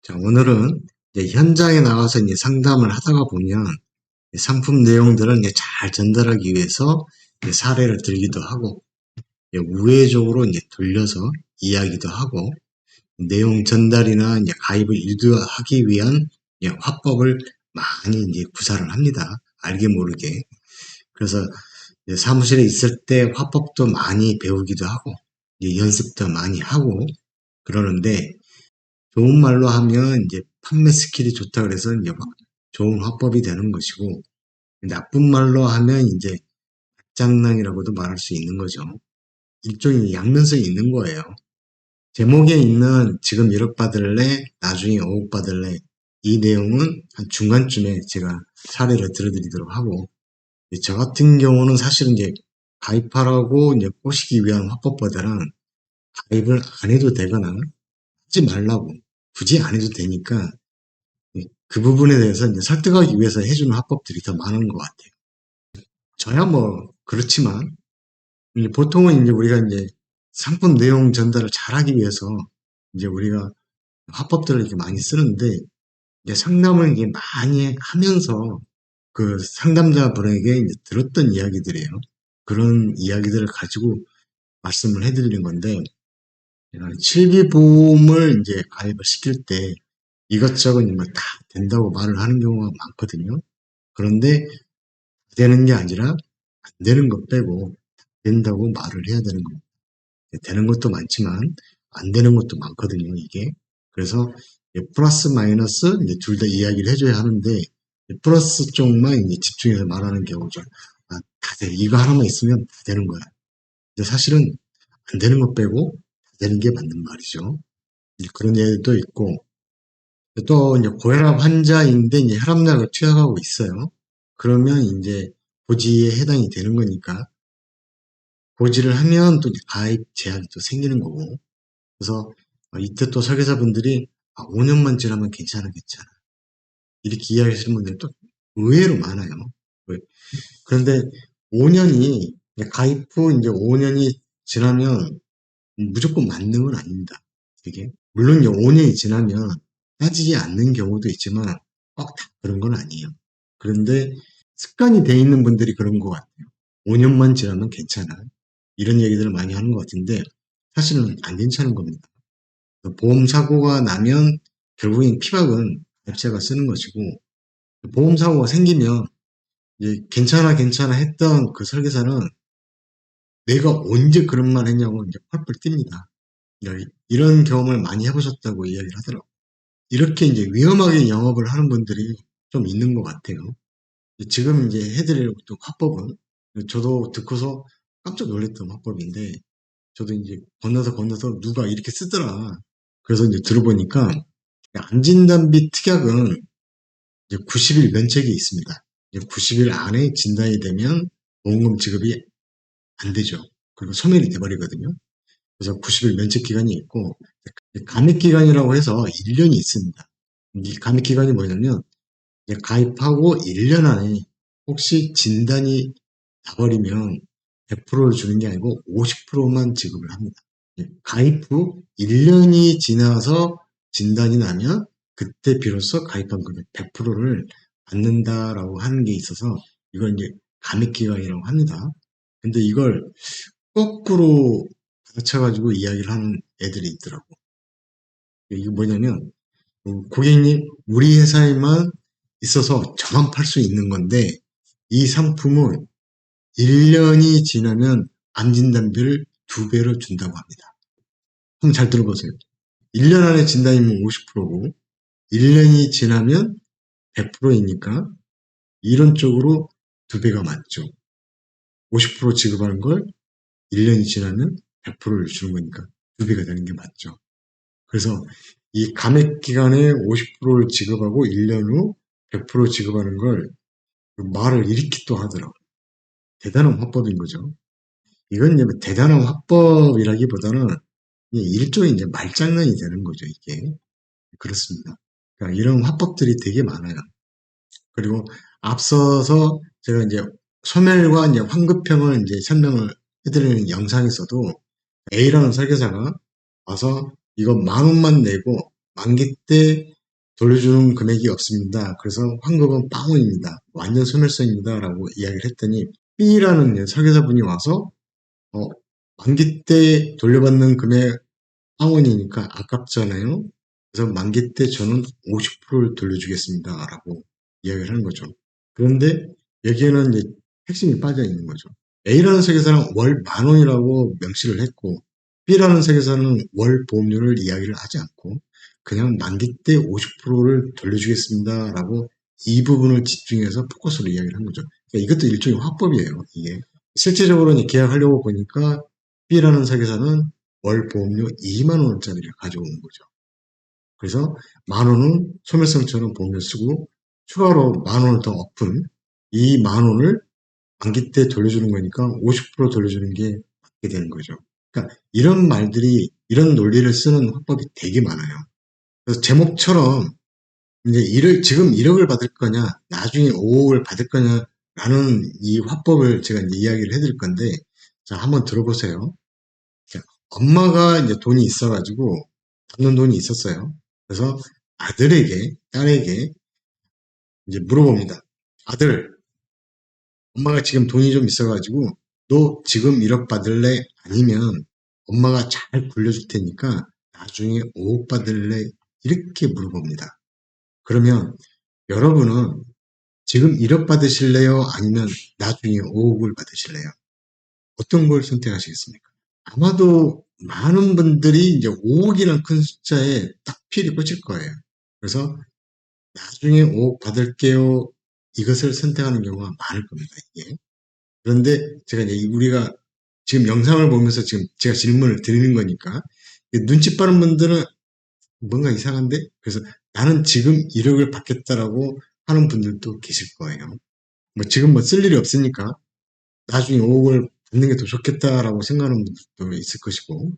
자, 오늘은 이제 현장에 나가서 이제 상담을 하다가 보면 상품 내용들을 이제 잘 전달하기 위해서 이제 사례를 들기도 하고 우회적으로 이제 돌려서 이야기도 하고 내용 전달이나 이제 가입을 유도하기 위한 이제 화법을 많이 이제 구사를 합니다. 알게 모르게. 그래서 이제 사무실에 있을 때 화법도 많이 배우기도 하고 이제 연습도 많이 하고 그러는데 좋은 말로 하면 이제 판매 스킬이 좋다 그래서 이제 막 좋은 화법이 되는 것이고 나쁜 말로 하면 이제 장난이라고도 말할 수 있는 거죠. 일종의 양면성이 있는 거예요. 제목에 있는 지금 1억 받을래, 나중에 5억 받을래 이 내용은 한 중간쯤에 제가 사례를 들어드리도록 하고 저 같은 경우는 사실은 이제 가입하라고 이제 꼬시기 위한 화법보다는 가입을 안 해도 되거나 하지 말라고 굳이 안 해도 되니까 그 부분에 대해서 이제 설득하기 위해서 해주는 화법들이 더 많은 것 같아요. 저야 뭐 그렇지만 보통은 이제 우리가 이제 상품 내용 전달을 잘하기 위해서 이제 우리가 화법들을 이렇게 많이 쓰는데 이제 상담을 이게 많이 하면서 그 상담자분에게 이제 들었던 이야기들이에요. 그런 이야기들을 가지고 말씀을 해드리는 건데 7기보험을 이제 가입을 시킬 때 이것저것 다 된다고 말을 하는 경우가 많거든요. 그런데 되는 게 아니라 안 되는 것 빼고 된다고 말을 해야 되는 겁니다. 되는 것도 많지만 안 되는 것도 많거든요, 이게. 그래서 플러스 마이너스 둘 다 이야기를 해줘야 하는데 플러스 쪽만 이제 집중해서 말하는 경우죠. 아, 다 돼. 이거 하나만 있으면 다 되는 거야. 근데 사실은 안 되는 것 빼고 다 되는 게 맞는 말이죠. 그런 예도 있고 또 이제 고혈압 환자인데 이제 혈압약을 투약하고 있어요. 그러면 이제 고지에 해당이 되는 거니까 고지를 하면 또 가입 제한이 또 생기는 거고 그래서 이때 또 설계사분들이 5년만 지나면 괜찮아 이렇게 이야기하시는 분들이 또 의외로 많아요. 그런데 5년이 가입 후 이제 5년이 지나면 무조건 맞는 건 아닙니다. 이게 물론 5년이 지나면 따지지 않는 경우도 있지만 꼭 다 그런 건 아니에요. 그런데 습관이 돼 있는 분들이 그런 것 같아요. 5년만 지나면 괜찮아. 이런 얘기들을 많이 하는 것 같은데 사실은 안 괜찮은 겁니다. 보험 사고가 나면 결국엔 피박은 업체가 쓰는 것이고 보험 사고가 생기면 이제 괜찮아 했던 그 설계사는 내가 언제 그런 말 했냐고 이제 펄펄 뜁니다. 이런 경험을 많이 해보셨다고 이야기를 하더라고요. 이렇게 이제 위험하게 영업을 하는 분들이 좀 있는 것 같아요. 지금 이제 해드릴 또 화법은 저도 듣고서 깜짝 놀랐던 화법인데 저도 이제 건너서 누가 이렇게 쓰더라. 그래서 이제 들어보니까 암진단비 특약은 이제 90일 면책이 있습니다. 90일 안에 진단이 되면 보험금 지급이 안 되죠. 그리고 소멸이 돼버리거든요. 그래서 90일 면책 기간이 있고 감액 기간이라고 해서 1년이 있습니다. 이 감액 기간이 뭐냐면 가입하고 1년 안에 혹시 진단이 나버리면 100%를 주는 게 아니고 50%만 지급을 합니다. 가입 후 1년이 지나서 진단이 나면 그때 비로소 가입한 금액 100%를 받는다라고 하는 게 있어서 이걸 이제 감액기간이라고 합니다. 근데 이걸 거꾸로 받아쳐가지고 이야기를 하는 애들이 있더라고. 이게 뭐냐면 고객님 우리 회사에만 있어서 저만 팔 수 있는 건데 이 상품은 1년이 지나면 암진단비를 2배로 준다고 합니다. 한번 잘 들어보세요. 1년 안에 진단이면 50%고 1년이 지나면 100%이니까 이론적으로 2배가 맞죠. 50% 지급하는 걸 1년이 지나면 100%를 주는 거니까 2배가 되는 게 맞죠. 그래서 이 감액 기간에 50%를 지급하고 1년 후 100% 지급하는 걸 말을 이렇게 또 하더라고요. 대단한 화법인 거죠. 이건 이제 대단한 화법이라기보다는 일종의 이제 말장난이 되는 거죠, 이게. 그렇습니다. 그러니까 이런 화법들이 되게 많아요. 그리고 앞서서 제가 이제 소멸과 이제 환급형을 이제 설명을 해드리는 영상에서도 A라는 설계사가 와서 이거 10,000원만 내고 만기 때 돌려주는 금액이 없습니다. 그래서 환급은 빵원입니다. 완전 소멸성입니다. 라고 이야기를 했더니 B라는 설계사분이 와서 어, 만기 때 돌려받는 금액 빵원이니까 아깝잖아요. 그래서 만기 때 저는 50%를 돌려주겠습니다. 라고 이야기를 하는 거죠. 그런데 여기에는 이제 핵심이 빠져 있는 거죠. A라는 설계사는 월 10,000원이라고 명시를 했고 B라는 설계사는 월 보험료를 이야기를 하지 않고 그냥 만기 때 50%를 돌려주겠습니다. 라고 이 부분을 집중해서 포커스로 이야기를 한 거죠. 그러니까 이것도 일종의 화법이에요. 이게 실제적으로 이제 계약하려고 보니까 B라는 설계사는 월 보험료 2만 원짜리를 가져온 거죠. 그래서 10,000원은 소멸성처럼 보험료 쓰고 추가로 10,000원을 더 엎은 이 10,000원을 만기 때 돌려주는 거니까 50% 돌려주는 게 맞게 되는 거죠. 그러니까 이런 말들이 이런 논리를 쓰는 화법이 되게 많아요. 그래서 제목처럼 이제 지금 1억을 받을 거냐, 나중에 5억을 받을 거냐라는 이 화법을 제가 이제 이야기를 해드릴 건데, 자, 한번 들어보세요. 엄마가 이제 돈이 있어가지고 남는 돈이 있었어요. 그래서 아들에게, 딸에게 이제 물어봅니다. 아들, 엄마가 지금 돈이 좀 있어가지고 너 지금 1억 받을래? 아니면 엄마가 잘 굴려줄 테니까 나중에 5억 받을래? 이렇게 물어봅니다. 그러면 여러분은 지금 1억 받으실래요? 아니면 나중에 5억을 받으실래요? 어떤 걸 선택하시겠습니까? 아마도 많은 분들이 이제 5억이라는 큰 숫자에 딱 필이 꽂힐 거예요. 그래서 나중에 5억 받을게요. 이것을 선택하는 경우가 많을 겁니다, 이게. 그런데 제가 이제 우리가 지금 영상을 보면서 지금 제가 질문을 드리는 거니까 눈치 빠른 분들은 뭔가 이상한데? 그래서 나는 지금 1억을 받겠다라고 하는 분들도 계실 거예요. 뭐 지금 뭐 쓸 일이 없으니까 나중에 5억을 받는 게 더 좋겠다라고 생각하는 분들도 있을 것이고